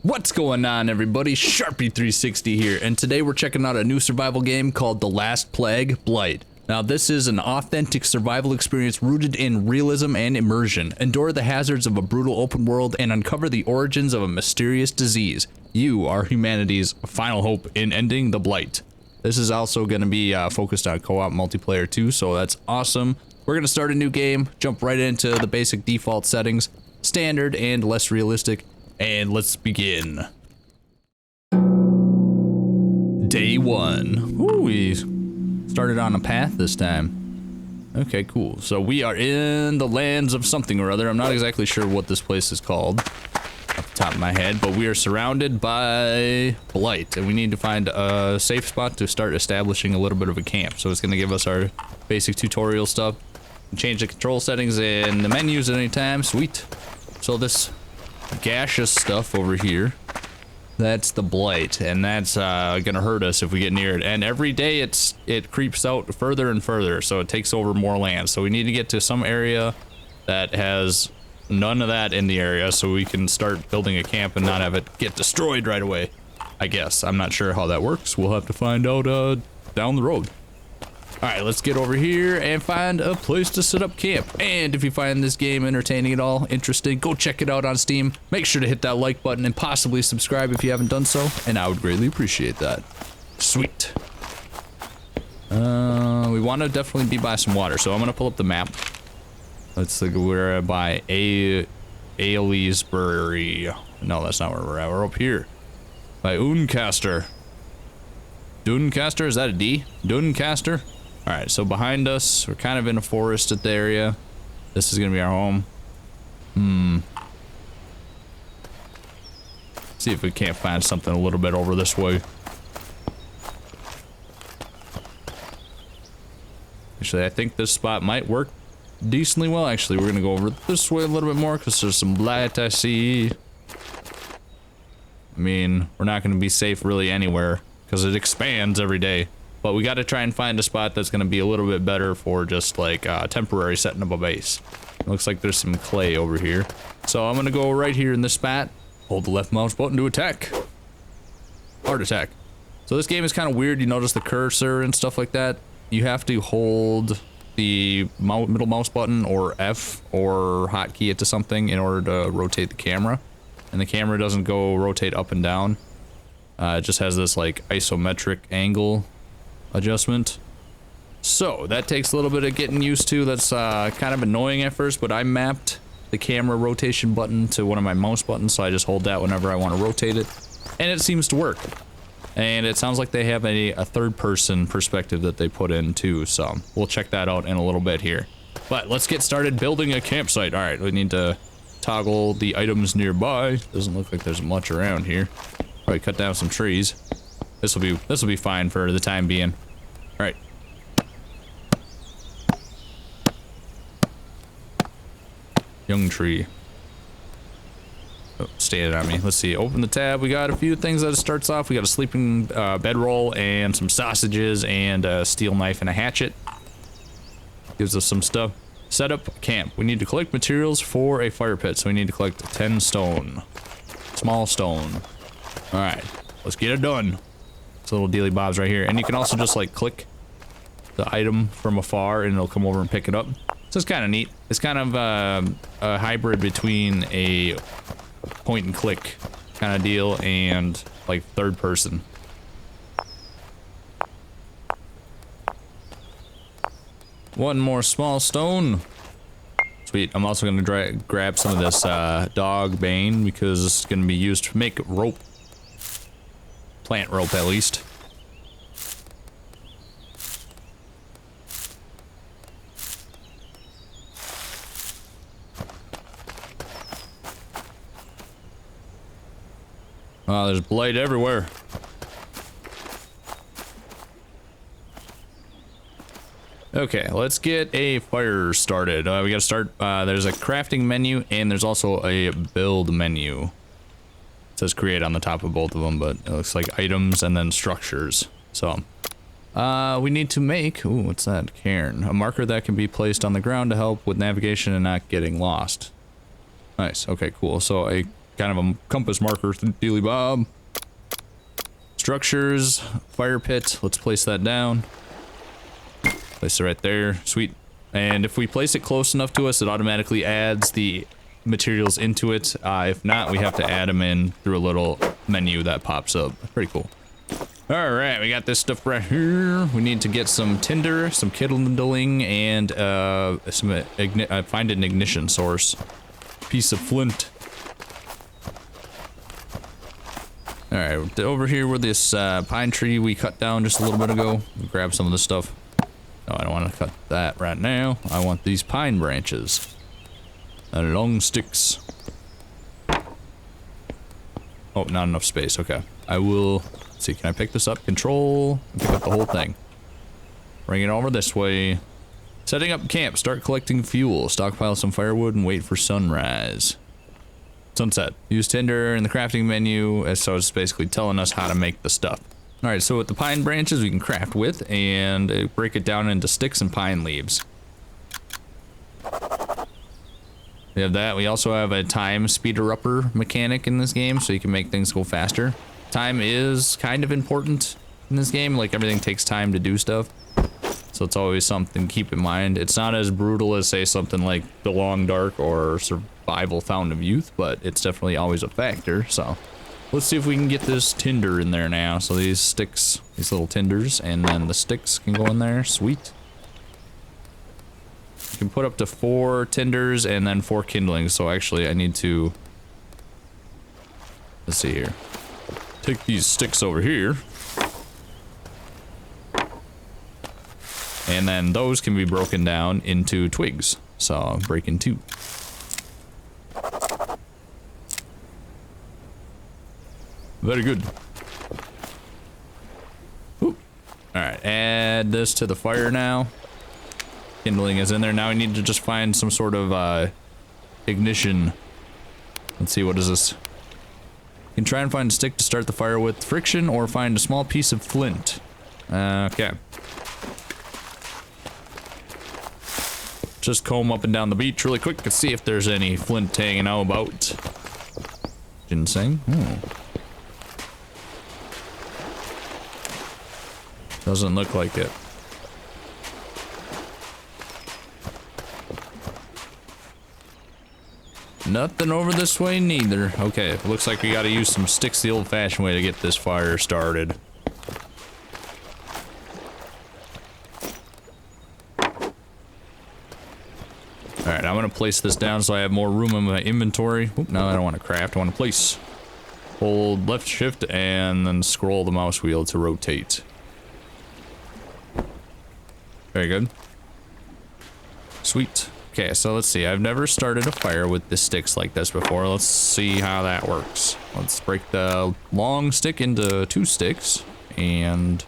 What's going on, everybody? Sharpie360 here, and today we're checking out a new survival game called The Last Plague: Blight. Now, this is an authentic survival experience rooted in realism and immersion. Endure the hazards of a brutal open world and uncover the origins of a mysterious disease. You are humanity's final hope in ending the Blight. This is also going to be focused on co-op multiplayer too, so that's awesome. We're going to start a new game, jump right into the basic default settings, standard and less realistic. And let's begin. Day one. Ooh, we started on a path this time. Okay, cool. So we are in the lands of something or other. I'm not exactly sure what this place is called off the top of my head, but we are surrounded by Blight, and we need to find a safe spot to start establishing a little bit of a camp. So it's going to give us our basic tutorial stuff. Change the control settings and the menus at any time. Sweet. So this gaseous stuff over here, that's the Blight, and that's gonna hurt us if we get near it. And every day it creeps out further and further, so it takes over more land. So we need to get to some area that has none of that in the area, so we can start building a camp and not have it get destroyed right away. I guess I'm not sure how that works. We'll have to find out down the road. Alright, let's get over here and find a place to set up camp. And if you find this game entertaining at all, interesting, go check it out on Steam. Make sure to hit that like button and possibly subscribe if you haven't done so, and I would greatly appreciate that. Sweet. We want to definitely be by some water, so I'm going to pull up the map. Let's look, we're by Aylesbury. No, that's not where we're at. We're up here. By Uncaster. Duncaster, is that a D? Duncaster? Alright, so behind us, we're kind of in a forested area. This is gonna be our home. See if we can't find something a little bit over this way. Actually, I think this spot might work decently well. Actually, we're gonna go over this way a little bit more because there's some blight I see. I mean, we're not gonna be safe really anywhere because it expands every day. But we got to try and find a spot that's going to be a little bit better for just like temporary setting up a base. Looks like there's some clay over here. So I'm going to go right here in this spot. Hold the left mouse button to attack. Hard attack. So this game is kind of weird. You notice the cursor and stuff like that. You have to hold the middle mouse button or F or hotkey it to something in order to rotate the camera. And the camera doesn't go rotate up and down. It just has this like isometric angle adjustment. So that takes a little bit of getting used to. That's kind of annoying at first, but I mapped the camera rotation button to one of my mouse buttons, so I just hold that whenever I want to rotate it, and it seems to work. And it sounds like they have a third person perspective that they put in too, so we'll check that out in a little bit here. But let's get started building a campsite. All right, we need to toggle the items nearby. Doesn't look like there's much around here. Probably cut down some trees. This will be fine for the time being. All right. Young tree. Oh, stayed on me. Let's see. Open the tab. We got a few things that it starts off. We got a sleeping bedroll and some sausages and a steel knife and a hatchet. Gives us some stuff. Set up camp. We need to collect materials for a fire pit, so we need to collect 10 stone. Small stone. All right. Let's get it done. Little dealy bobs right here, and you can also just like click the item from afar and it'll come over and pick it up. So it's kind of neat. It's kind of a hybrid between a point and click kind of deal and like third person. One more small stone. Sweet. I'm also gonna grab some of this dog bane because it's gonna be used to make rope. Plant rope, at least. Oh, there's blight everywhere. Okay, let's get a fire started. We gotta start, there's a crafting menu and there's also a build menu. Says create on the top of both of them, but it looks like items and then structures. So we need to make, ooh, what's that? Cairn. A marker that can be placed on the ground to help with navigation and not getting lost. Nice. Okay, cool. So a kind of a compass marker, dealy bob. Structures, fire pit. Let's place that down. Place it right there. Sweet. And if we place it close enough to us, it automatically adds the materials into it. If not, we have to add them in through a little menu that pops up. Pretty cool. All right, we got this stuff right here. We need to get some tinder, some kindling, and find an ignition source. Piece of flint. All right, over here where this pine tree we cut down just a little bit ago. Grab some of this stuff. No, I don't want to cut that right now. I want these pine branches. Long sticks. Oh, not enough space. Okay. I will... Let's see, can I pick this up? Control. Pick up the whole thing. Bring it over this way. Setting up camp. Start collecting fuel. Stockpile some firewood and wait for sunrise. Sunset. Use tinder in the crafting menu. So it's basically telling us how to make the stuff. Alright, so with the pine branches we can craft with and break it down into sticks and pine leaves. We have that. We also have a time speeder-upper mechanic in this game, so you can make things go faster. Time is kind of important in this game, like everything takes time to do stuff. So it's always something to keep in mind. It's not as brutal as, say, something like The Long Dark or Survival Fountain of Youth, but it's definitely always a factor, so... Let's see if we can get this tinder in there now. So these sticks, these little tinders, and then the sticks can go in there. Sweet. You can put up to 4 tinders and then 4 kindlings. So actually I need to... Let's see here. Take these sticks over here. And then those can be broken down into twigs. So I'm breaking 2. Very good. Alright, add this to the fire now. Kindling is in there. Now we need to just find some sort of ignition. Let's see, what is this? You can try and find a stick to start the fire with friction or find a small piece of flint. Okay. Just comb up and down the beach really quick to see if there's any flint hanging out about. Ginseng. Doesn't look like it. Nothing over this way neither. Okay, looks like we gotta use some sticks the old-fashioned way to get this fire started. Alright, I'm gonna place this down so I have more room in my inventory. Oop, no, I don't want to craft, I want to place. Hold left shift and then scroll the mouse wheel to rotate. Very good. Sweet. Okay, so let's see. I've never started a fire with the sticks like this before. Let's see how that works. Let's break the long stick into 2 sticks. And...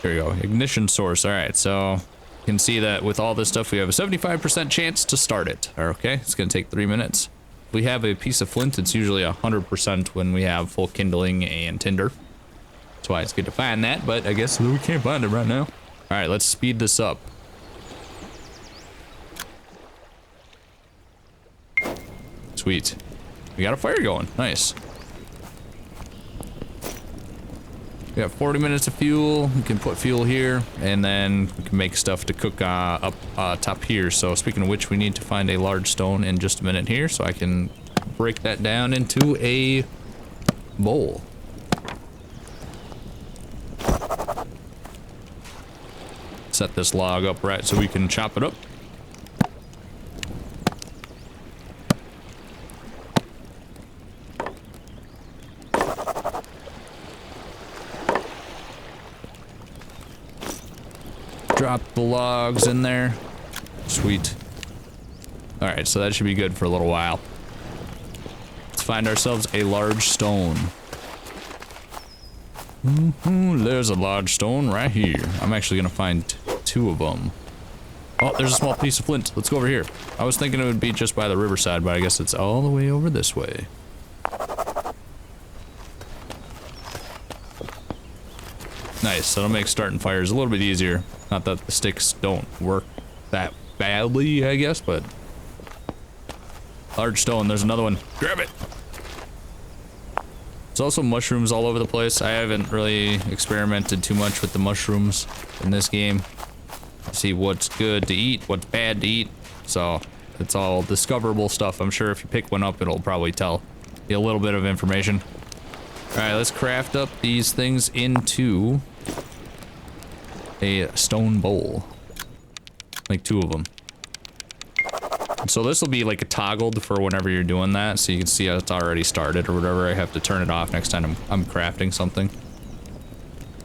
there we go. Ignition source. Alright, so... you can see that with all this stuff, we have a 75% chance to start it. Okay, it's going to take 3 minutes. If we have a piece of flint, it's usually 100% when we have full kindling and tinder. That's why it's good to find that, but I guess we can't find it right now. Alright, let's speed this up. Sweet. We got a fire going. Nice. We got 40 minutes of fuel. We can put fuel here, and then we can make stuff to cook up top here. So speaking of which, we need to find a large stone in just a minute here, so I can break that down into a bowl. Set this log up right so we can chop it up. Drop the logs in there. Sweet. Alright, so that should be good for a little while. Let's find ourselves a large stone. There's a large stone right here. I'm actually gonna find 2 of them. Oh, there's a small piece of flint. Let's go over here. I was thinking it would be just by the riverside, but I guess it's all the way over this way. Nice, that'll make starting fires a little bit easier. Not that the sticks don't work that badly, I guess, but... Large stone, there's another one. Grab it. There's also mushrooms all over the place. I haven't really experimented too much with the mushrooms in this game. See what's good to eat, what's bad to eat. So it's all discoverable stuff. I'm sure if you pick one up, it'll probably tell you a little bit of information. All right, let's craft up these things into a stone bowl. Like 2 of them. So this will be like a toggled for whenever you're doing that, so you can see how it's already started or whatever. I have to turn it off next time I'm crafting something.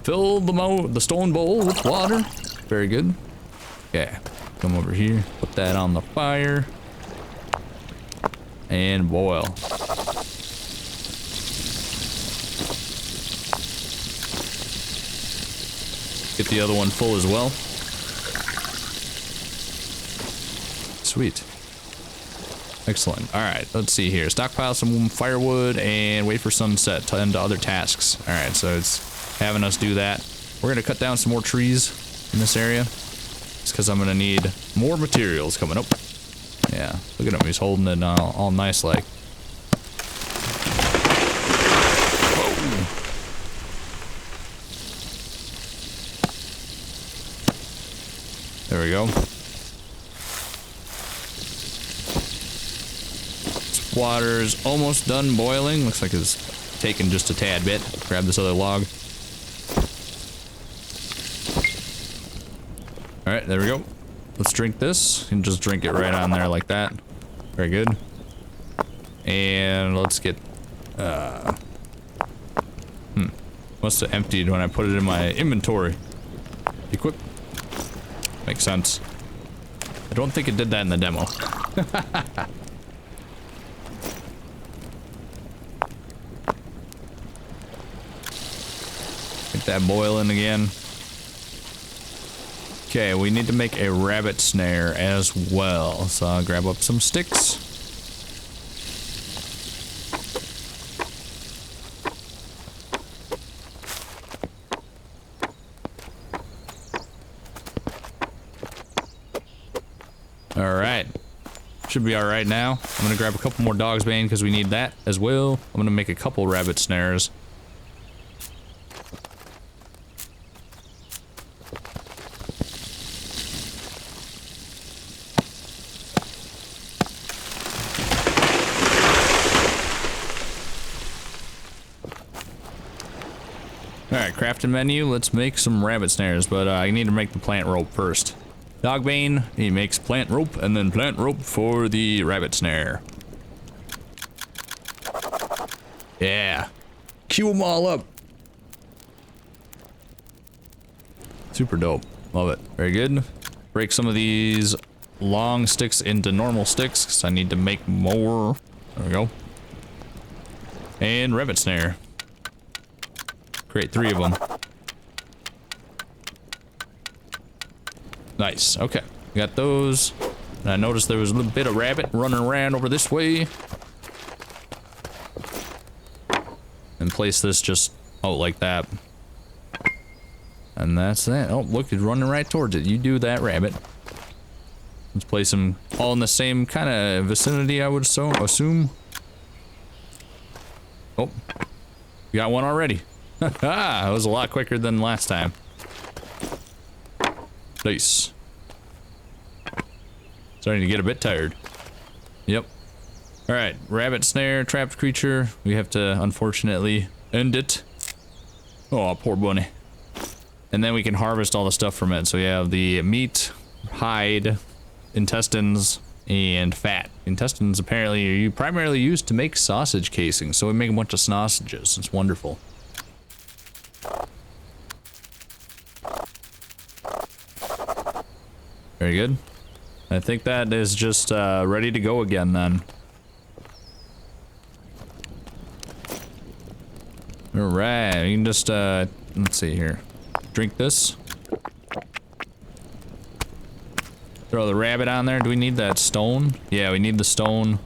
Fill the stone bowl with water. Very good. Okay, come over here, put that on the fire, and boil. Get the other one full as well. Sweet. Excellent. All right, let's see here. Stockpile some firewood and wait for sunset to end to other tasks. All right, so it's having us do that. We're gonna cut down some more trees in this area. It's because I'm gonna need more materials coming up. Yeah, look at him. He's holding it all nice like. Whoa. There we go. Water's almost done boiling. Looks like it's taken just a tad bit. Grab this other log. Alright, there we go. Let's drink this and just drink it right on there like that. Very good. And let's get must have emptied when I put it in my inventory. Equip. Makes sense. I don't think it did that in the demo. Get that boiling again. Okay, we need to make a rabbit snare as well. So I'll grab up some sticks. Alright. Should be alright now. I'm gonna grab a couple more dog's bane because we need that as well. I'm gonna make a couple rabbit snares. Alright, crafting menu. Let's make some rabbit snares, but I need to make the plant rope first. Dogbane, he makes plant rope, and then plant rope for the rabbit snare. Yeah. Cue them all up. Super dope. Love it. Very good. Break some of these long sticks into normal sticks, because I need to make more. There we go. And rabbit snare. Create 3 of them. Nice. Okay. Got those. And I noticed there was a little bit of rabbit running around over this way. And place this just out like that. And that's that. Oh, look, it's running right towards it. You do that, rabbit. Let's place them all in the same kind of vicinity, I would assume. Oh. We got one already. That was a lot quicker than last time. Nice. Starting to get a bit tired. Yep. Alright, rabbit snare, trapped creature. We have to, unfortunately, end it. Oh, poor bunny. And then we can harvest all the stuff from it. So we have the meat, hide, intestines, and fat. Intestines apparently are primarily used to make sausage casings. So we make a bunch of sausages. It's wonderful. Very good. I think that is just ready to go again then. Alright, you can just let's see here. Drink this. Throw the rabbit on there. Do we need that stone? Yeah, we need the stone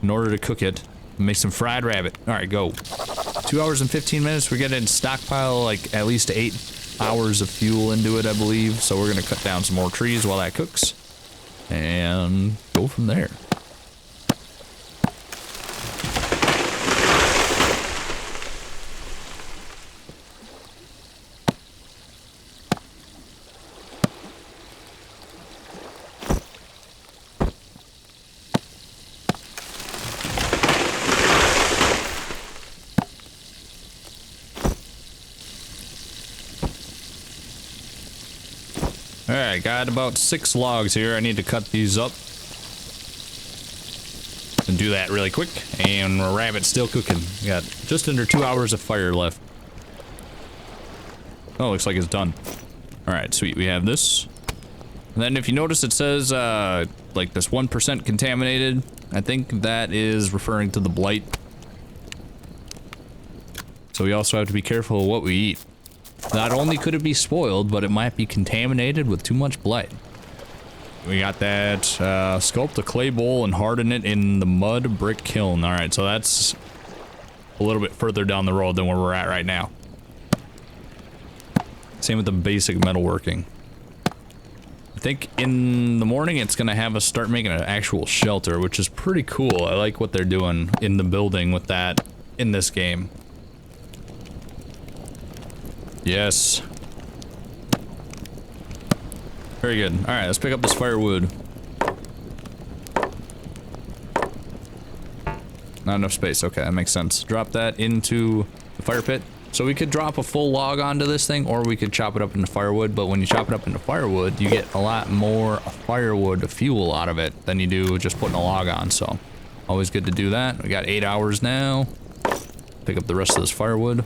in order to cook it. Make some fried rabbit. Alright, go. 2 hours and 15 minutes. We're getting stockpile like at least 8 hours of fuel into it, I believe. So we're gonna cut down some more trees while that cooks. And go from there. Alright, got about 6 logs here. I need to cut these up. And do that really quick. And rabbit's still cooking. We got just under 2 hours of fire left. Oh, looks like it's done. Alright, sweet. We have this. And then if you notice, it says, like this 1% contaminated. I think that is referring to the blight. So we also have to be careful of what we eat. Not only could it be spoiled, but it might be contaminated with too much blight. We got that, sculpt a clay bowl and harden it in the mud brick kiln. Alright, so that's a little bit further down the road than where we're at right now. Same with the basic metalworking. I think in the morning it's gonna have us start making an actual shelter, which is pretty cool. I like what they're doing in the building with that in this game. Yes. Very good. Alright, let's pick up this firewood. Not enough space. Okay, that makes sense. Drop that into the fire pit. So we could drop a full log onto this thing, or we could chop it up into firewood, but when you chop it up into firewood, you get a lot more firewood fuel out of it than you do just putting a log on, so always good to do that. We got 8 hours now. Pick up the rest of this firewood.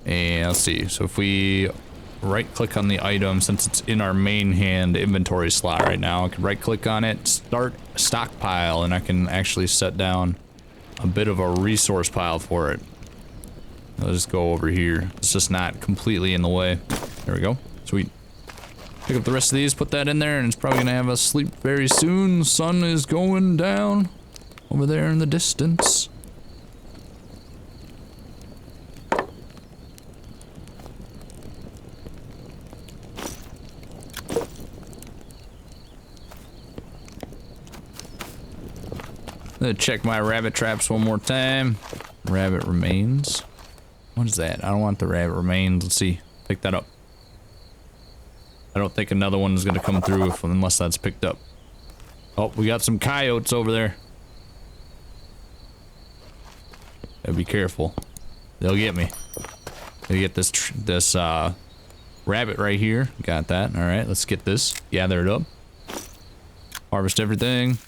And let's see, so if we right click on the item, since it's in our main hand inventory slot right now, I can right click on it, start stockpile, and I can actually set down a bit of a resource pile for it. I'll just go over here. It's just not completely in the way. There we go. Sweet. Pick up the rest of these, put that in there, and it's probably gonna have us sleep very soon. Sun is going down over there in the distance. Let's check my rabbit traps one more time. Rabbit remains. What is that? I don't want the rabbit remains. Let's see. Pick that up. I don't think another one is going to come through unless that's picked up. Oh, we got some coyotes over there. Gotta be careful. They'll get me. They get this rabbit right here. Got that. All right, let's get this. Gather it up. Harvest everything.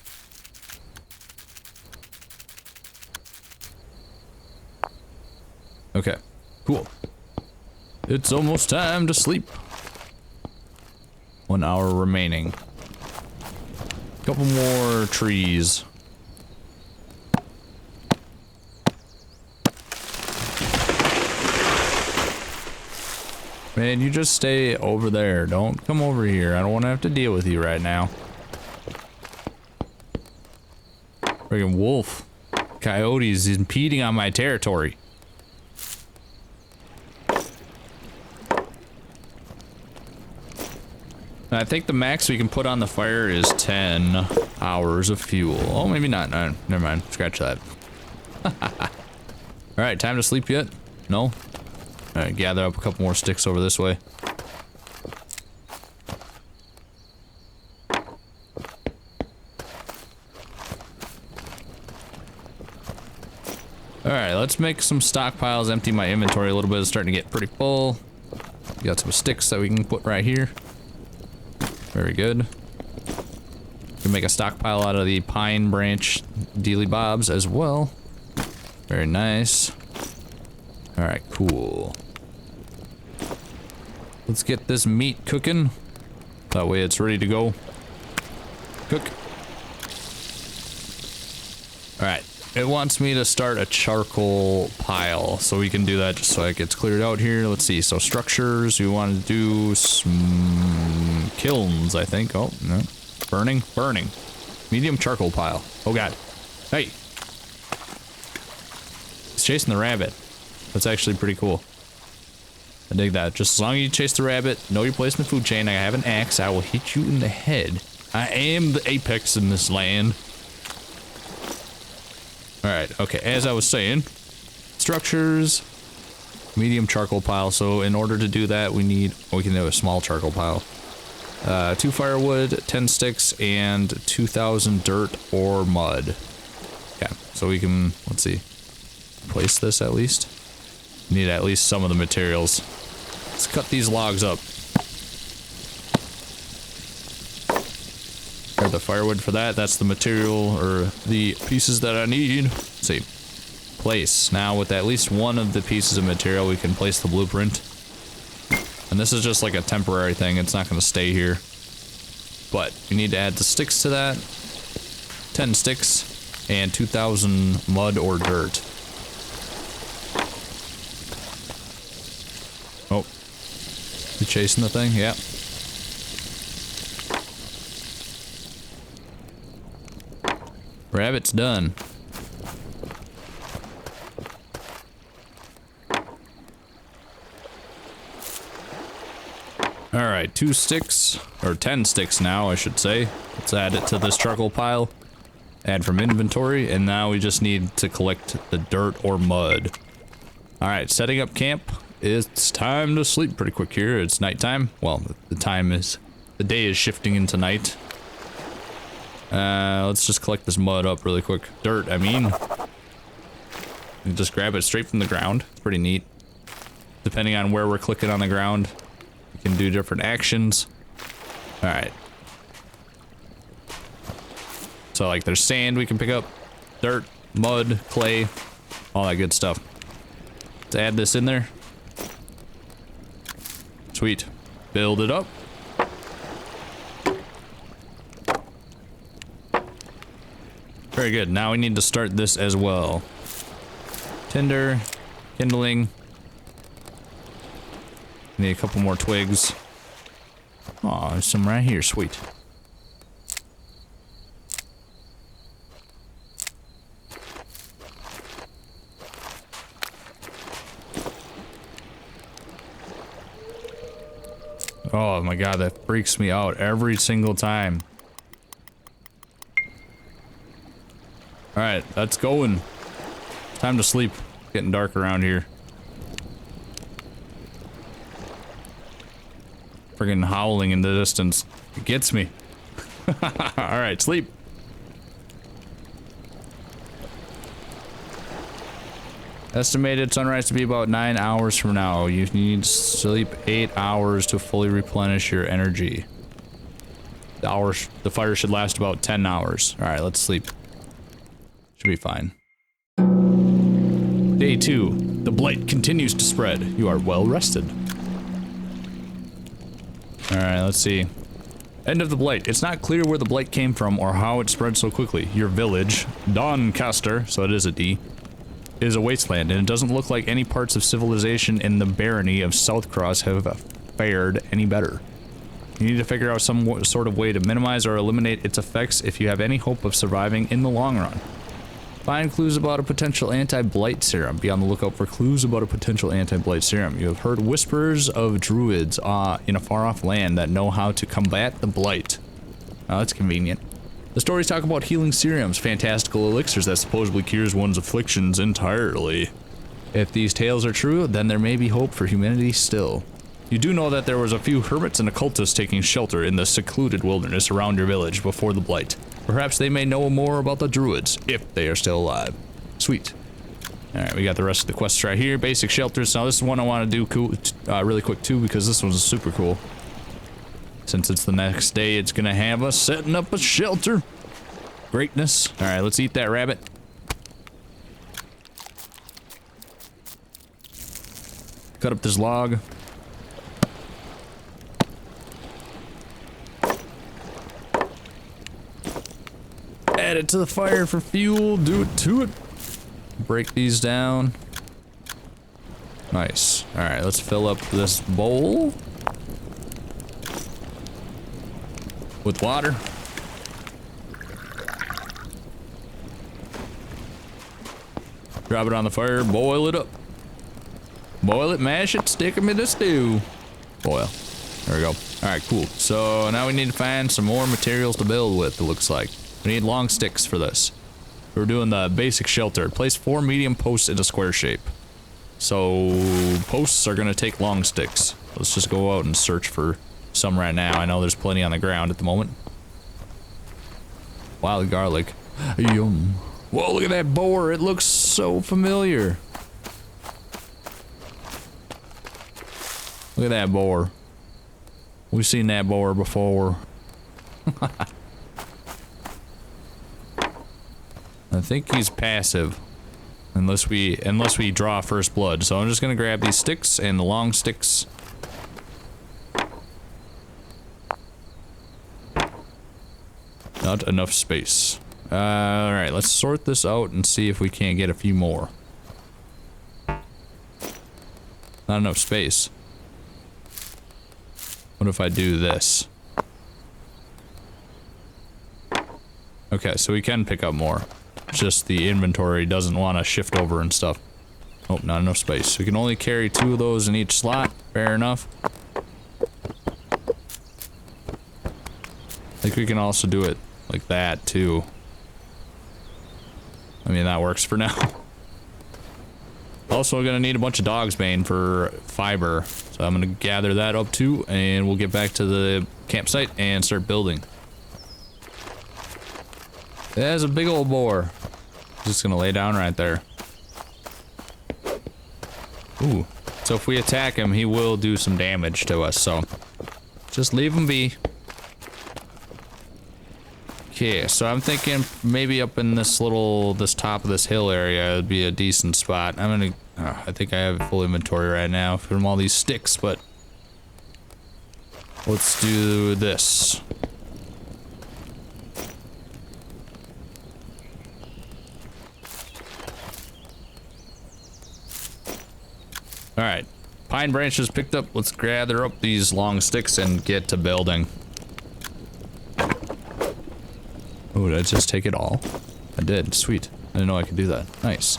Okay, cool. It's almost time to sleep. 1 hour remaining. Couple more trees. Man, you just stay over there. Don't come over here. I don't want to have to deal with you right now. Friggin' wolf. Coyotes impeding on my territory. I think the max we can put on the fire is 10 hours of fuel. Oh, maybe not. No, never mind. Scratch that. Alright, time to sleep yet? No? Alright, gather up a couple more sticks over this way. Alright, let's make some stockpiles, empty my inventory a little bit. It's starting to get pretty full. Got some sticks that we can put right here. Very good. We can make a stockpile out of the pine branch dealy bobs as well. Very nice. Alright, cool. Let's get this meat cooking. That way it's ready to go. Cook. Alright. It wants me to start a charcoal pile, so we can do that just so it gets cleared out here. Let's see, so structures, we want to do some kilns, I think. Oh, no. Burning? Burning. Medium charcoal pile. Oh god. Hey! It's chasing the rabbit. That's actually pretty cool. I dig that. Just as long as you chase the rabbit, know your place in the food chain. I have an axe, I will hit you in the head. I am the apex in this land. Alright, okay, as I was saying, structures, medium charcoal pile. So in order to do that, we can do a small charcoal pile. 2 firewood, 10 sticks, and 2,000 dirt or mud. Yeah, so we can, let's see, place this at least. Need at least some of the materials. Let's cut these logs up. the firewood for that. That's the material or the pieces that I need. Let's see. Place. Now with at least one of the pieces of material, we can place the blueprint. And this is just like a temporary thing. It's not going to stay here. But you need to add the sticks to that. 10 sticks and 2,000 mud or dirt. Oh. You chasing the thing? Yeah. Rabbit's done. Alright, 2 sticks, or 10 sticks now, I should say. Let's add it to this charcoal pile. Add from inventory, and now we just need to collect the dirt or mud. Alright, setting up camp. It's time to sleep pretty quick here. It's nighttime. Well, the day is shifting into night. Let's just collect this mud up really quick. Dirt, I mean. You just grab it straight from the ground. It's pretty neat. Depending on where we're clicking on the ground, we can do different actions. Alright. So like there's sand we can pick up, dirt, mud, clay, all that good stuff. Let's add this in there. Sweet. Build it up. Very good. Now we need to start this as well. Tinder, kindling. Need a couple more twigs. Aw, there's some right here. Sweet. Oh my god, that freaks me out every single time. Alright, that's going. Time to sleep. Getting dark around here. Friggin' howling in the distance. It gets me. Alright, sleep. Estimated sunrise to be about 9 hours from now. You need to sleep 8 hours to fully replenish your energy. The fire should last about 10 hours. Alright, let's sleep. Should be fine. Day 2. The blight continues to spread. You are well rested. Alright, let's see. End of the blight. It's not clear where the blight came from or how it spread so quickly. Your village, Doncaster, so it is a D, is a wasteland, and it doesn't look like any parts of civilization in the barony of Southcross have fared any better. You need to figure out some sort of way to minimize or eliminate its effects if you have any hope of surviving in the long run. Find clues about a potential anti-blight serum. Be on the lookout for clues about a potential anti-blight serum. You have heard whispers of druids in a far-off land that know how to combat the blight. Oh, that's convenient. The stories talk about healing serums, fantastical elixirs that supposedly cures one's afflictions entirely. If these tales are true, then there may be hope for humanity still. You do know that there was a few hermits and occultists taking shelter in the secluded wilderness around your village before the blight. Perhaps they may know more about the druids, if they are still alive. Sweet. Alright, we got the rest of the quests right here. Basic shelters. Now this is one I want to do really quick too, because this one's super cool. Since it's the next day, it's gonna have us setting up a shelter. Greatness. Alright, let's eat that rabbit. Cut up this log. Add it to the fire for fuel. Do it to it. Break these down. Nice. Alright, let's fill up this bowl with water. Drop it on the fire, boil it up. Boil it, mash it, stick them in the stew. Boil. There we go. Alright, cool. So now we need to find some more materials to build with, it looks like. We need long sticks for this. We're doing the basic shelter. Place 4 medium posts in a square shape. So posts are gonna take long sticks. Let's just go out and search for some right now. I know there's plenty on the ground at the moment. Wild garlic. Yum. Whoa, look at that boar. It looks so familiar. Look at that boar. We've seen that boar before. I think he's passive. Unless we draw first blood. So I'm just gonna grab these sticks and the long sticks. Not enough space. Alright, let's sort this out and see if we can't get a few more. Not enough space. What if I do this? Okay, so we can pick up more. Just the inventory doesn't want to shift over and stuff. Oh, not enough space. We can only carry 2 of those in each slot. Fair enough. I think we can also do it like that too. I mean, that works for now. Also, we're gonna need a bunch of dog's bane for fiber. So I'm gonna gather that up too, and we'll get back to the campsite and start building. There's a big old boar. Just gonna lay down right there. Ooh. So if we attack him, he will do some damage to us, so just leave him be. Okay, so I'm thinking maybe up in this top of this hill area would be a decent spot. I think I have full inventory right now from all these sticks, but let's do this. Alright, pine branches picked up. Let's gather up these long sticks and get to building. Oh, did I just take it all? I did, sweet. I didn't know I could do that. Nice.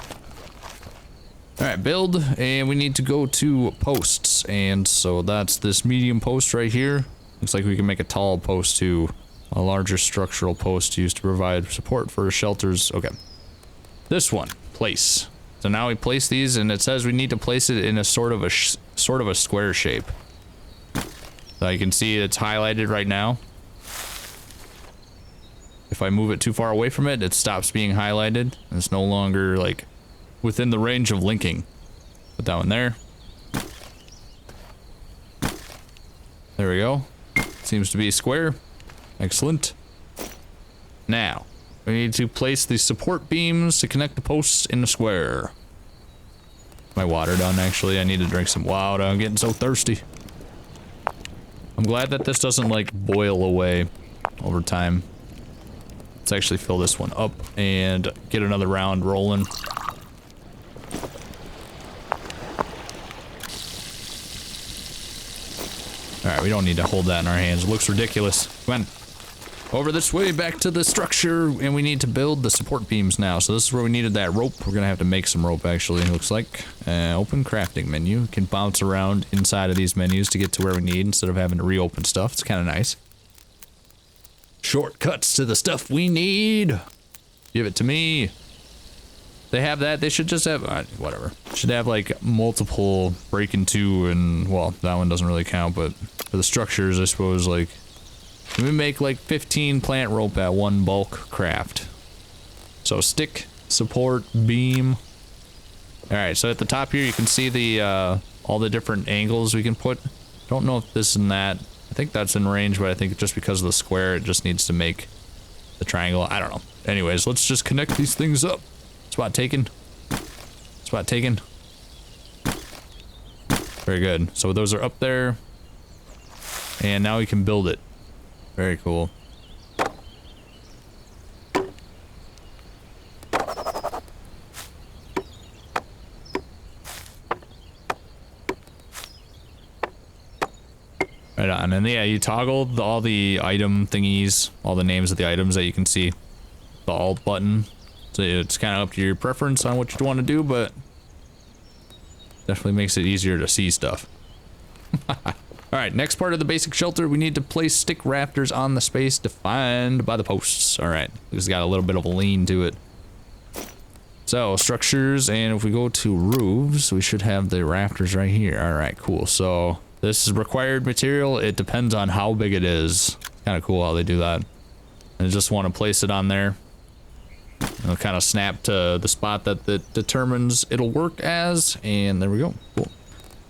Alright, build, and we need to go to posts, and so that's this medium post right here. Looks like we can make a tall post too. A larger structural post used to provide support for shelters. Okay. This one, place. So now we place these, and it says we need to place it in a sort of a square shape. So you can see it's highlighted right now. If I move it too far away from it, it stops being highlighted, and it's no longer like within the range of linking. Put that one there. There we go. Seems to be square. Excellent. Now, we need to place the support beams to connect the posts in the square. My water done, actually. I need to drink some water. I'm getting so thirsty. I'm glad that this doesn't, like, boil away over time. Let's actually fill this one up and get another round rolling. Alright, we don't need to hold that in our hands. It looks ridiculous. Come on. Over this way, back to the structure, and we need to build the support beams now. So this is where we needed that rope. We're gonna have to make some rope, actually, it looks like. Open crafting menu. We can bounce around inside of these menus to get to where we need instead of having to reopen stuff. It's kind of nice. Shortcuts to the stuff we need. Give it to me. They have that. They should just have, whatever. Should have like multiple break into, and well, that one doesn't really count, but for the structures, I suppose, like, we make like 15 plant rope at one bulk craft. So stick, support, beam. Alright, so at the top here you can see the all the different angles we can put. Don't know if this and that. I think that's in range, but I think just because of the square it just needs to make the triangle. I don't know. Anyways, let's just connect these things up. Spot taken. Spot taken. Very good. So those are up there. And now we can build it. Very cool. Right on. And yeah, you toggle all the item thingies, all the names of the items that you can see. The alt button. So it's kind of up to your preference on what you want to do, but definitely makes it easier to see stuff. Alright, next part of the basic shelter, we need to place stick rafters on the space defined by the posts. Alright, it's got a little bit of a lean to it. So, structures, and if we go to roofs, we should have the rafters right here. Alright, cool. So, this is required material. It depends on how big it is. Kind of cool how they do that. And I just want to place it on there. It'll kind of snap to the spot that it determines it'll work as, and there we go. Cool.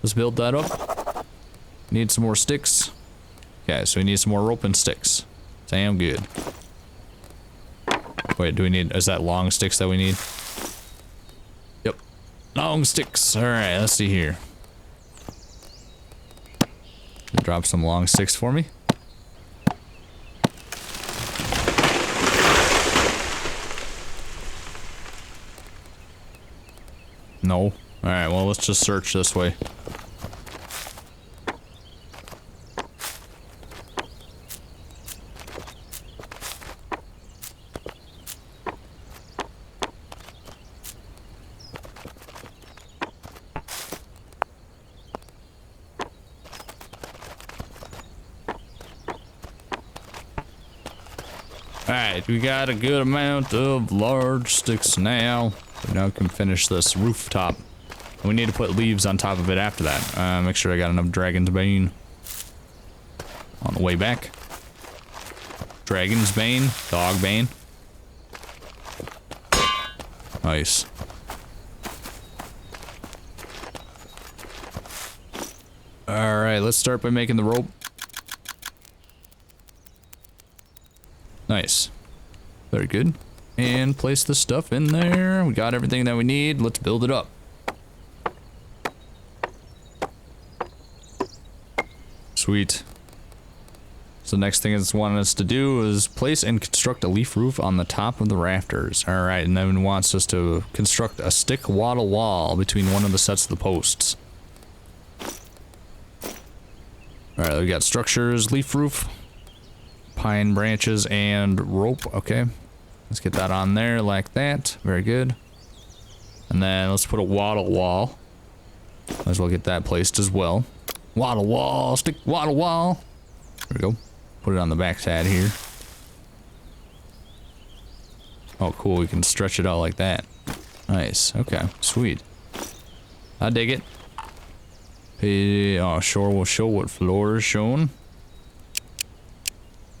Let's build that up. Need some more sticks. Okay, so we need some more rope and sticks. Damn good. What Wait, do we need, is that long sticks that we need? Yep. Long sticks. Alright, let's see here. Drop some long sticks for me. No. Alright, well, let's just search this way. Alright, we got a good amount of large sticks now. We now can finish this rooftop. We need to put leaves on top of it after that. Make sure I got enough Dragon's Bane. On the way back. Dragon's Bane, Dog Bane. Nice. Alright, let's start by making the rope. Nice. Very good. And place the stuff in there. We got everything that we need. Let's build it up. Sweet. So the next thing it's wanting us to do is place and construct a leaf roof on the top of the rafters. Alright, and then it wants us to construct a stick wattle wall between one of the sets of the posts. Alright, we got structures, leaf roof, pine branches, and rope. Okay. Let's get that on there like that. Very good. And then let's put a wattle wall. Might as well get that placed as well. Wattle wall, stick wattle wall. There we go. Put it on the back side here. Oh, cool. We can stretch it out like that. Nice. Okay. Sweet. I dig it. Oh, shore will show what floor is shown.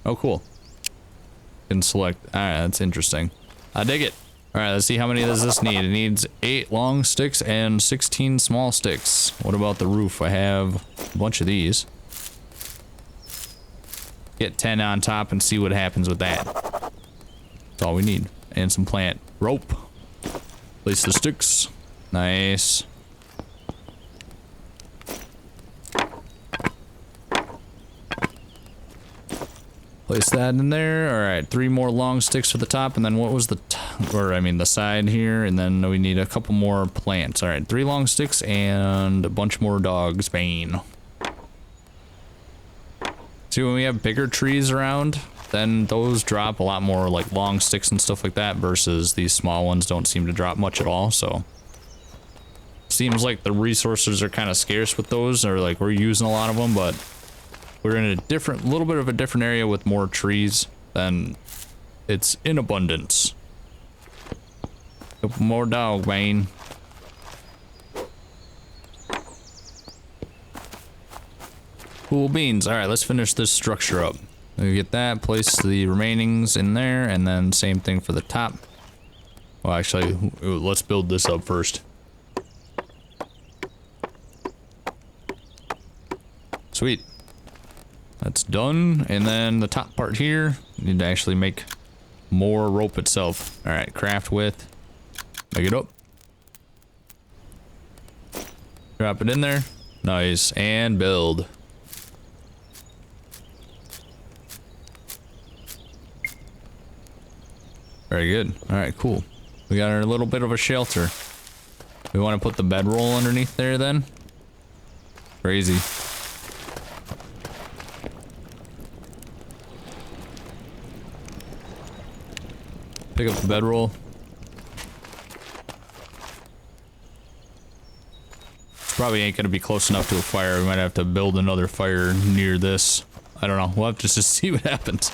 Oh, cool. Can select. Alright, that's interesting. I dig it. Alright, let's see how many does this need. It needs 8 long sticks and 16 small sticks. What about the roof? I have a bunch of these. Get 10 on top and see what happens with that. That's all we need. And some plant rope. Place the sticks. Nice. Place that in there. Alright, 3 more long sticks for the top, and then what was the the side here, and then we need a couple more plants. Alright, 3 long sticks and a bunch more dog's bane. See, when we have bigger trees around, then those drop a lot more, like long sticks and stuff like that, versus these small ones don't seem to drop much at all, so. Seems like the resources are kind of scarce with those, or like we're using a lot of them, but we're in a little bit of a different area with more trees, then it's in abundance. Couple more dog bane. Cool beans. Alright, let's finish this structure up. We get that, place the remainings in there, and then same thing for the top. Well, actually, let's build this up first. Sweet. That's done, and then the top part here, need to actually make more rope itself. Alright, craft with, make it up. Drop it in there. Nice, and build. Very good. Alright, cool. We got our little bit of a shelter. We want to put the bedroll underneath there then? Crazy. Pick up the bedroll. Probably ain't gonna be close enough to a fire. We might have to build another fire near this. I don't know. We'll have to just see what happens.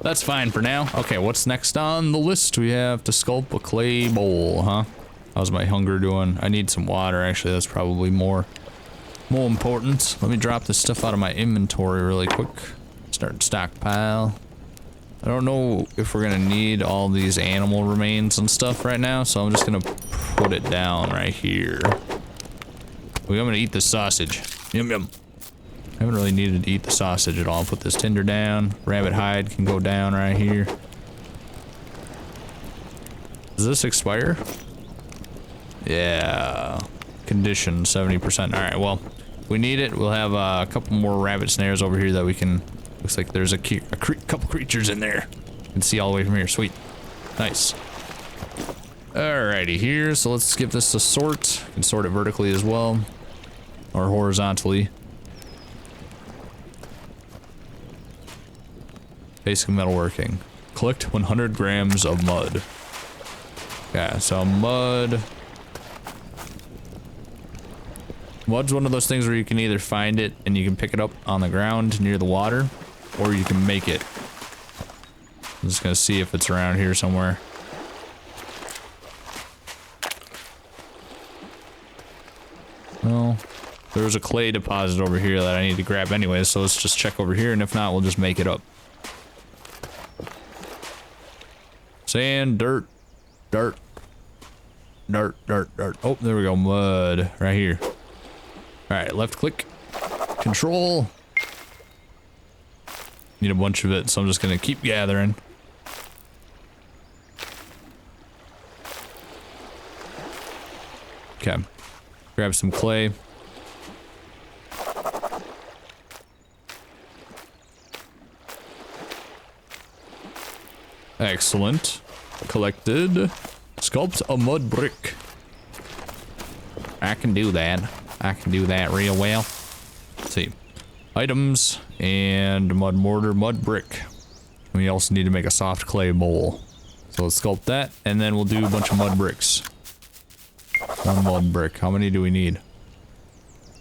That's fine for now. Okay, what's next on the list? We have to sculpt a clay bowl, huh? How's my hunger doing? I need some water, actually. That's probably more important. Let me drop this stuff out of my inventory really quick. Start stockpile. I don't know if we're gonna need all these animal remains and stuff right now, so I'm just gonna put it down right here. I'm gonna eat the sausage. Yum yum. I haven't really needed to eat the sausage at all. Put this tinder down. Rabbit hide can go down right here. Does this expire? Yeah. Condition 70%. Alright, well, if we need it, we'll have a couple more rabbit snares over here that we can... Looks like there's a couple creatures in there. You can see all the way from here. Sweet. Nice. Alrighty, here. So let's give this a sort. You can sort it vertically as well. Or horizontally. Basic metalworking. Collect 100 grams of mud. Yeah, so mud. Mud's one of those things where you can either find it and you can pick it up on the ground near the water, or you can make it. I'm just gonna see if it's around here somewhere. Well, there's a clay deposit over here that I need to grab anyway, so let's just check over here, and if not, we'll just make it up. Sand, dirt, dirt, dirt, dirt, dirt. Oh, there we go, mud right here. Alright, left click, control. Need a bunch of it, so I'm just gonna keep gathering. Okay, grab some clay. Excellent. Collected. Sculpt a mud brick. I can do that. I can do that real well. Let's see. Items and mud mortar, mud brick. We also need to make a soft clay bowl. So let's sculpt that, and then we'll do a bunch of mud bricks. One mud brick. How many do we need?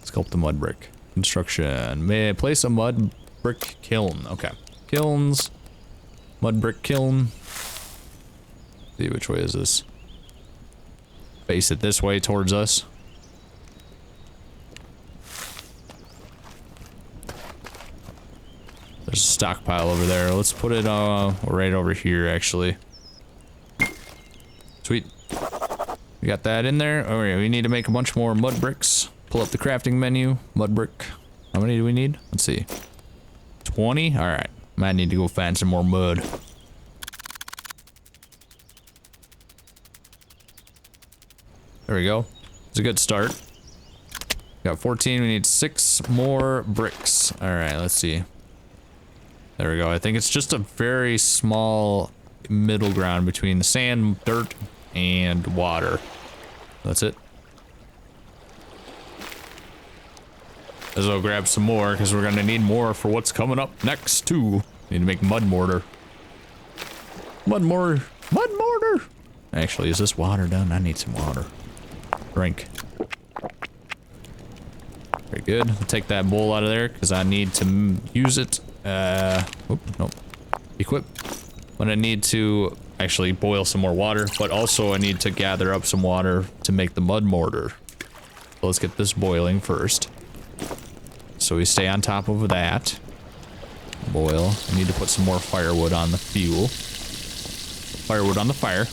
Sculpt the mud brick. Construction. May I place a mud brick kiln? Okay. Kilns. Mud brick kiln. See, which way is this? Face it this way towards us. There's a stockpile over there. Let's put it right over here, actually. Sweet. We got that in there. Oh yeah, we need to make a bunch more mud bricks. Pull up the crafting menu. Mud brick. How many do we need? Let's see. 20? Alright. Might need to go find some more mud. There we go. It's a good start. Got 14. We need 6 more bricks. Alright, let's see. There we go. I think it's just a very small middle ground between the sand, dirt, and water. That's it. As I'll grab some more, because we're going to need more for what's coming up next, too. Need to make mud mortar. Mud mortar. Mud mortar! Actually, is this water done? I need some water. Drink. Very good. I'll take that bowl out of there, because I need to use it. Nope. Equip. But I need to actually boil some more water, but also I need to gather up some water to make the mud mortar. So let's get this boiling first. So we stay on top of that. Boil. I need to put some more firewood on the fuel. Firewood on the fire.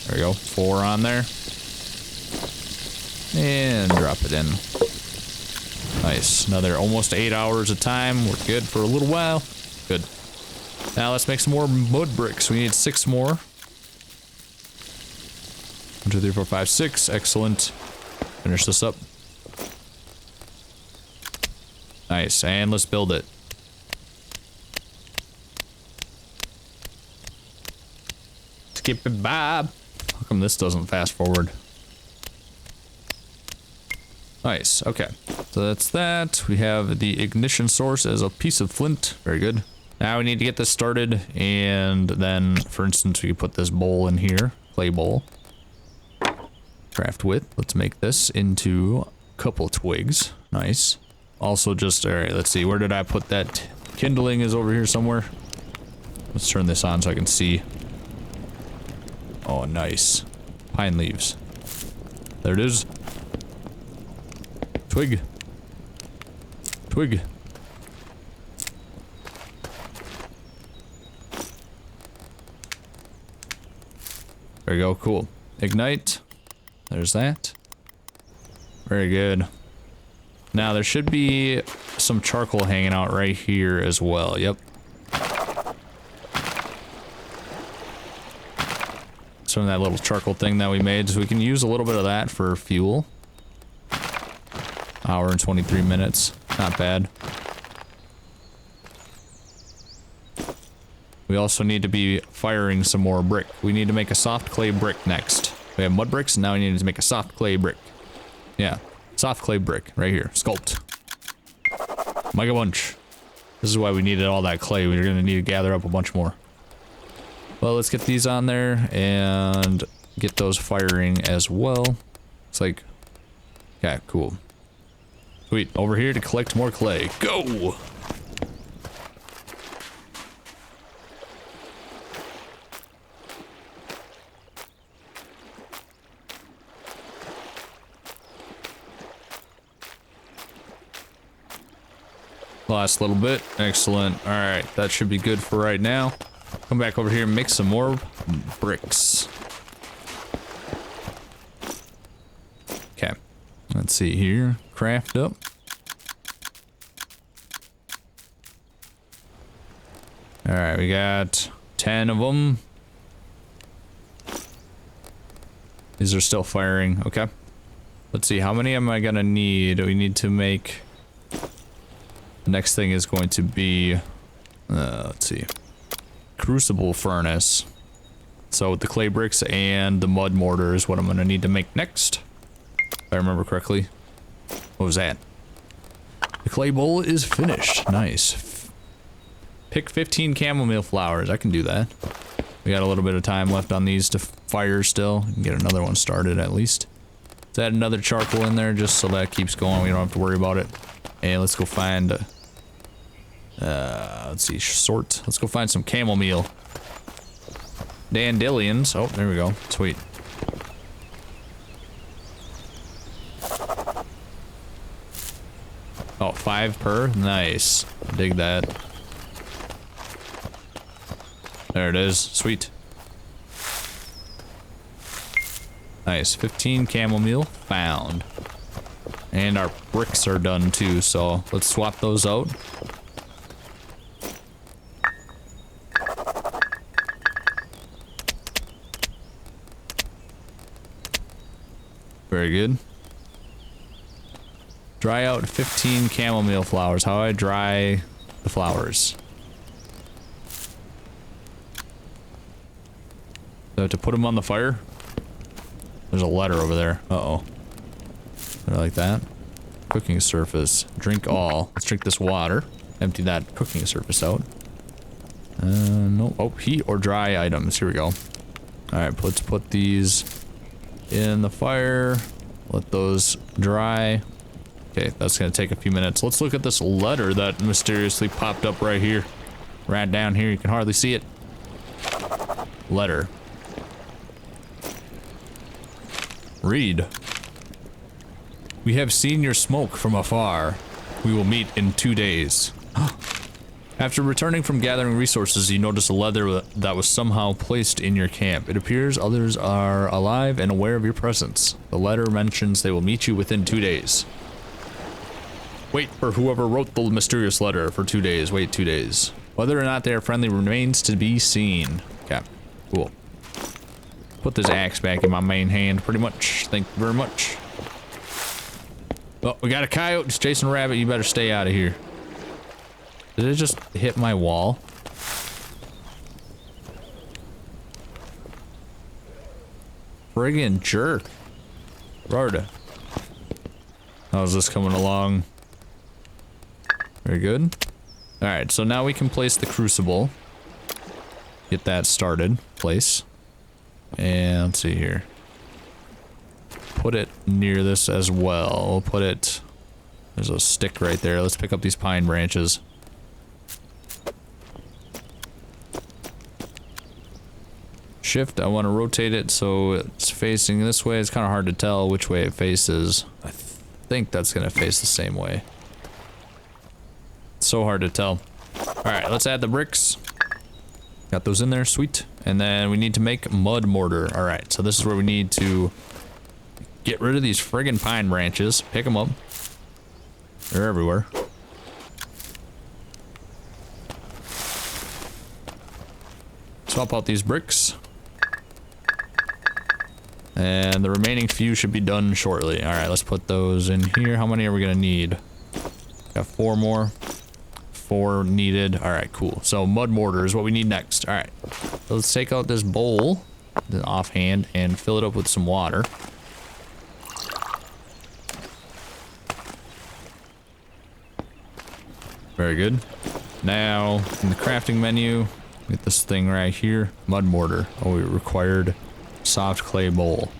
There we go. 4 on there. And drop it in. Nice. Another almost 8 hours of time. We're good for a little while. Good. Now let's make some more mud bricks. We need 6 more. 1, 2, 3, 4, 5, 6. Excellent. Finish this up. Nice. And let's build it. Skip it, Bob. How come this doesn't fast forward? Nice. Okay. So that's that. We have the ignition source as a piece of flint. Very good. Now we need to get this started, and then, for instance, we can put this bowl in here. Clay bowl. Craft with. Let's make this into a couple twigs. Nice. Also just, alright, let's see. Where did I put that? Kindling is over here somewhere. Let's turn this on so I can see. Oh, nice. Pine leaves. There it is. Twig. Twig. There we go, cool. Ignite. There's that. Very good. Now there should be some charcoal hanging out right here as well. Yep. some of that little charcoal thing that we made, so we can use a little bit of that for fuel. Hour and 23 minutes. Not bad. We also need to be firing some more brick. We need to make a soft clay brick next. We have mud bricks, and now we need to make a soft clay brick. Yeah, soft clay brick right here. Sculpt. Mega bunch. This is why we needed all that clay. We're gonna need to gather up a bunch more. Well, let's get these on there and get those firing as well. It's like, yeah, cool. Sweet, over here to collect more clay. Go! Last little bit. Excellent. Alright, that should be good for right now. Come back over here and make some more bricks. Okay. Let's see here. Craft up. Alright, we got 10 of them. These are still firing. Okay. Let's see. How many am I gonna need? We need to make... Next thing is going to be, let's see, Crucible furnace. So with the clay bricks and the mud mortar is what I'm gonna need to make next. If I remember correctly. What was that? The clay bowl is finished. Nice. Pick 15 chamomile flowers. I can do that. We got a little bit of time left on these to fire still. And get another one started at least. Let's add another charcoal in there just so that keeps going. We don't have to worry about it. And let's go find, let's see, sort. Let's go find some chamomile. Dandelions. Oh, there we go. Sweet. Oh, 5 per? Nice. Dig that. There it is. Sweet. Nice. 15 chamomile found. And our bricks are done too, so let's swap those out. Very good. Dry out 15 chamomile flowers. How do I dry the flowers? So to put them on the fire? There's a letter over there. Uh-oh. I like that. Cooking surface. Drink all. Let's drink this water. Empty that cooking surface out. No. Oh, heat or dry items. Here we go. Alright, let's put these in the fire. Let those dry. Okay, that's gonna take a few minutes. Let's look at this letter that mysteriously popped up right here. Right down here. You can hardly see it. Letter. Read. We have seen your smoke from afar. We will meet in 2 days. After returning from gathering resources, you notice a letter that was somehow placed in your camp. It appears others are alive and aware of your presence. The letter mentions they will meet you within 2 days. Wait for whoever wrote the mysterious letter for 2 days. Wait 2 days. Whether or not they are friendly remains to be seen. Okay, cool. Put this axe back in my main hand pretty much. Thank you very much. Oh, we got a coyote just chasing a rabbit. You better stay out of here. Did it just hit my wall? Friggin' jerk. Rarda. How's this coming along? Very good. Alright, so now we can place the crucible. Get that started. Place. And let's see here. Put it near this as well. We'll put it... There's a stick right there. Let's pick up these pine branches. Shift, I want to rotate it so it's facing this way. It's kind of hard to tell which way it faces. I think that's going to face the same way. It's so hard to tell. Alright, let's add the bricks. Got those in there, sweet. And then we need to make mud mortar. Alright, so this is where we need to get rid of these friggin' pine branches. Pick them up. They're everywhere. Swap out these bricks. And the remaining few should be done shortly. All right, let's put those in here. How many are we gonna need? Got 4 more. 4 needed. All right, cool. So mud mortar is what we need next. All right, so let's take out this bowl, the offhand, and fill it up with some water. Very good. Now, in the crafting menu, get this thing right here. Mud mortar. Oh, we required soft clay bowl.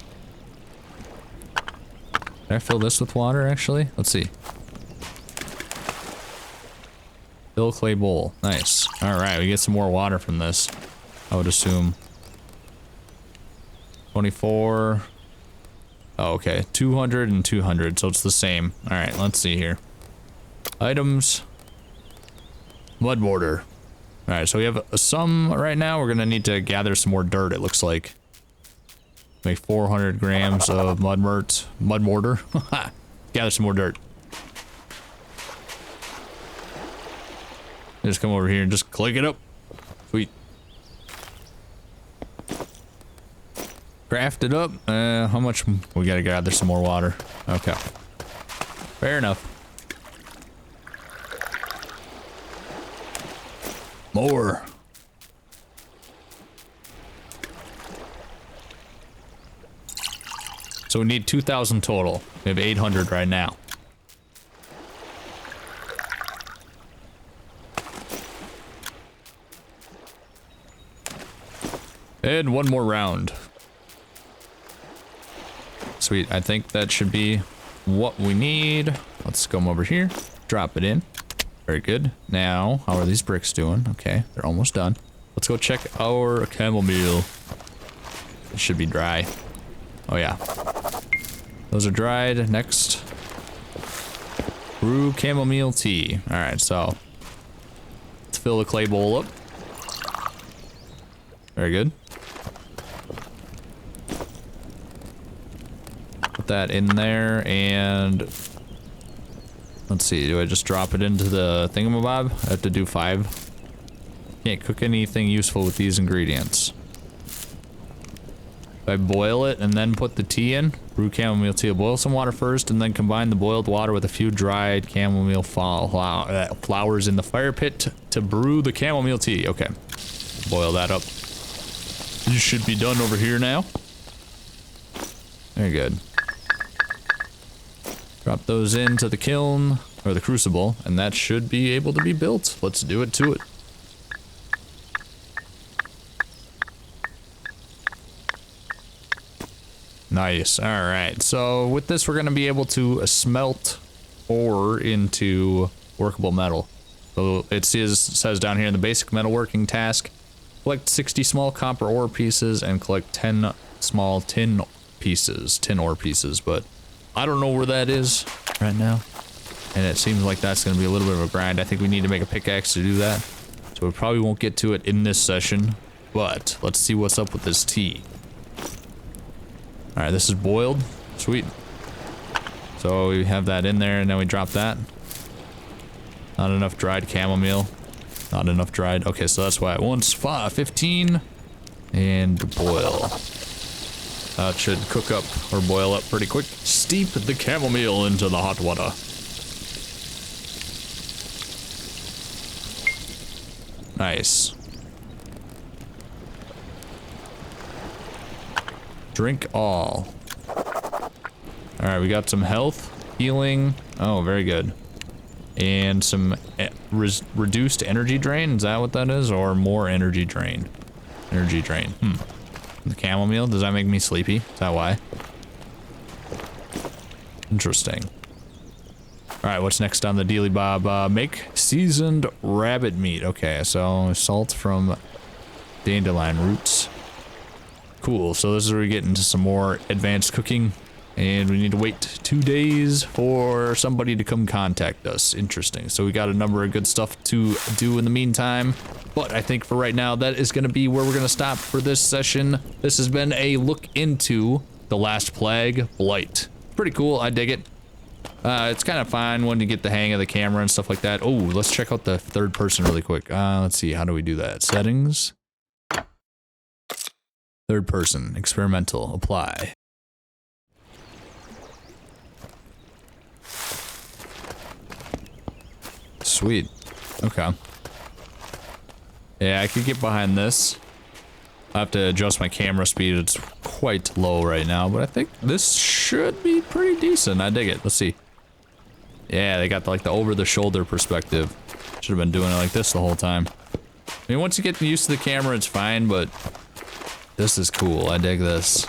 Can I fill this with water, actually? Let's see. Fill clay bowl. Nice. Alright, we get some more water from this, I would assume. 24. Oh, okay. 200 and 200, so it's the same. Alright, let's see here. Items. Mud mortar. Alright, so we have some right now. We're gonna need to gather some more dirt, it looks like. Make 400 grams of mud mortar. Gather some more dirt. Just come over here and just click it up. Sweet. Craft it up. How much? We gotta gather some more water. Okay. Fair enough. More. So we need 2,000 total. We have 800 right now. And one more round. Sweet, I think that should be what we need. Let's come over here, drop it in. Very good. Now, how are these bricks doing? Okay, they're almost done. Let's go check our chamomile. It should be dry. Oh yeah. Those are dried. Next. Brew chamomile tea. Alright, so let's fill the clay bowl up. Very good. Put that in there and let's see, do I just drop it into the thingamabob? I have to do 5. Can't cook anything useful with these ingredients. If I boil it and then put the tea in, brew chamomile tea. Boil some water first and then combine the boiled water with a few dried chamomile flowers in the fire pit to brew the chamomile tea. Okay. Boil that up. You should be done over here now. Very good. Drop those into the kiln, or the crucible, and that should be able to be built. Let's do it to it. Nice. Alright, so with this we're going to be able to smelt ore into workable metal. So it says down here in the basic metalworking task, collect 60 small copper ore pieces and collect 10 small tin ore pieces, but I don't know where that is right now. And it seems like that's going to be a little bit of a grind. I think we need to make a pickaxe to do that. So we probably won't get to it in this session, but let's see what's up with this tea. Alright, this is boiled. Sweet. So we have that in there and then we drop that. Not enough dried chamomile. Not enough dried. Okay, so that's why it wants 15 and boil. That should cook up or boil up pretty quick. Steep the chamomile into the hot water. Nice. Drink all. Alright, we got some health, healing. Oh, very good. And some reduced energy drain. Is that what that is? Or more energy drain? Energy drain. The chamomile, does that make me sleepy? Is that why? Interesting. Alright, what's next on the dealy bob? Make seasoned rabbit meat. Okay, so salt from dandelion roots. Cool, so this is where we get into some more advanced cooking. And we need to wait 2 days for somebody to come contact us. Interesting. So we got a number of good stuff to do in the meantime. But I think for right now, that is going to be where we're going to stop for this session. This has been a look into the last plague, Blight. Pretty cool. I dig it. It's kind of fun when you get the hang of the camera and stuff like that. Oh, let's check out the third person really quick. Let's see. How do we do that? Settings. Third person. Experimental. Apply. sweet. Okay. Yeah, I could get behind this. I have to adjust my camera speed. It's quite low right now, but I think this should be pretty decent. I dig it. Let's see. Yeah, they got like the over-the-shoulder perspective. Should have been doing it like this the whole time. I mean, once you get used to the camera, it's fine, but this is cool. I dig this.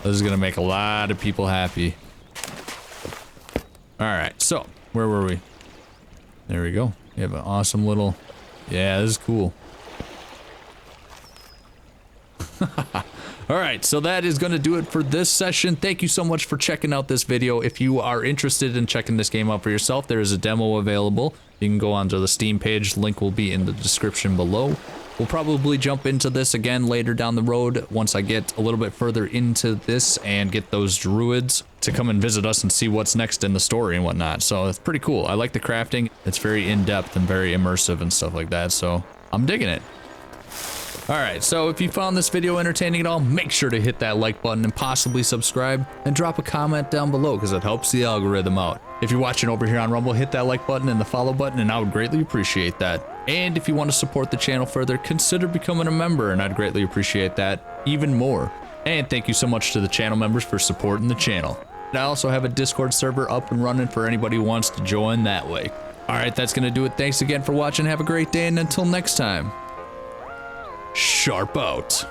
This is gonna make a lot of people happy. Alright, so, where were we? There we go. We have an awesome little... Yeah, this is cool. Alright, so that is going to do it for this session. Thank you so much for checking out this video. If you are interested in checking this game out for yourself, there is a demo available. You can go onto the Steam page. Link will be in the description below. We'll probably jump into this again later down the road once I get a little bit further into this and get those druids to come and visit us and see what's next in the story and whatnot. So it's pretty cool. I like the crafting. It's very in-depth and very immersive and stuff like that. So I'm digging it. Alright, so if you found this video entertaining at all, make sure to hit that like button and possibly subscribe and drop a comment down below because it helps the algorithm out. If you're watching over here on Rumble, hit that like button and the follow button and I would greatly appreciate that. And if you want to support the channel further, consider becoming a member and I'd greatly appreciate that even more. And thank you so much to the channel members for supporting the channel. And I also have a Discord server up and running for anybody who wants to join that way. Alright, that's going to do it. Thanks again for watching. Have a great day and until next time. Sharp out.